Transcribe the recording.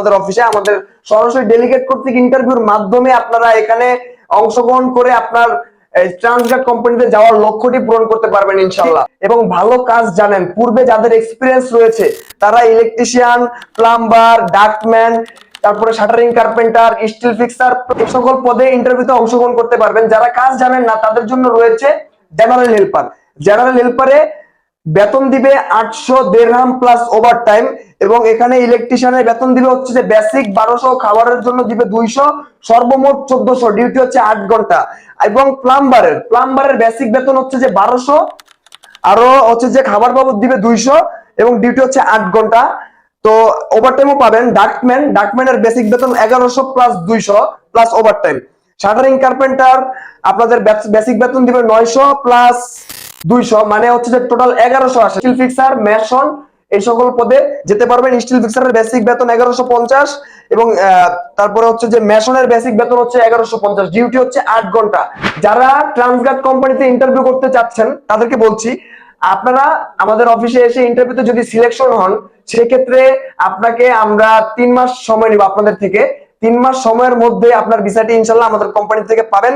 আমাদের অফিসে আমাদের সরাসরি ডেলিগেট কর্তৃক ইন্টারভিউর মাধ্যমে আপনারা এখানে অংশগ্রহণ করে আপনার ট্রান্সগার্ড কোম্পানিতে যাওয়ার লক্ষ্যটি পূরণ করতে পারবেন ইনশাআল্লাহ। এবং ভালো কাজ জানেন, পূর্বে যাদের এক্সপিরিয়েন্স রয়েছে তারা ইলেকট্রিশিয়ান, প্লাম্বার, ডাক্টম্যান, তারপরে শাটারিং কার্পেন্টার, স্টিল ফিক্সার এই সকল পদে ইন্টারভিউতে অংশগ্রহণ করতে পারবেন। যারা কাজ জানেন না তাদের জন্য রয়েছে জেনারেল হেল্পার। জেনারেল হেল্পারে বেতন দিবে 800 দিরহাম প্লাস ওভারটাইম, এবং এখানে ইলেকট্রিশিয়ানের বেতন দিবে হচ্ছে যে বেসিক 1200, খাবারের জন্য দিবে 200, সর্বমোট 1400, ডিউটি হচ্ছে 8 ঘন্টা। এবং প্লাম্বারের বেসিক বেতন হচ্ছে যে 1200, আরো হচ্ছে যে খাবার বাবদ দিবে 200, এবং ডিউটি হচ্ছে 8 ঘন্টা। তো ওভারটাইমও পাবেন। ডাকম্যানের বেসিক বেতন 1100 plus 200 plus overtime. Shuttering carpenter আপনাদের বেসিক বেতন দিবে 900 প্লাস 200, মানে হচ্ছে যে টোটাল 1100 আসে। স্টিল ফিক্সার, মেশন এই সকল পদে যেতে পারবেন। স্টিল ফিক্সারের বেসিক বেতন 1150, এবং তারপরে হচ্ছে যে মেশনের বেসিক বেতন হচ্ছে 1150, ডিউটি হচ্ছে 8 ঘন্টা। যারা ট্রান্সগার্ড কোম্পানিতে ইন্টারভিউ করতে চাচ্ছেন তাদেরকে বলছি, আপনারা আমাদের অফিসে এসে ইন্টারভিউতে যদি সিলেকশন হন, সেক্ষেত্রে আপনাকে আমরা 3 মাস সময় নিব আপনাদের থেকে। 3 মাস সময়ের মধ্যে আপনার ভিসাটি ইনশাল্লাহ আমাদের কোম্পানি থেকে পাবেন।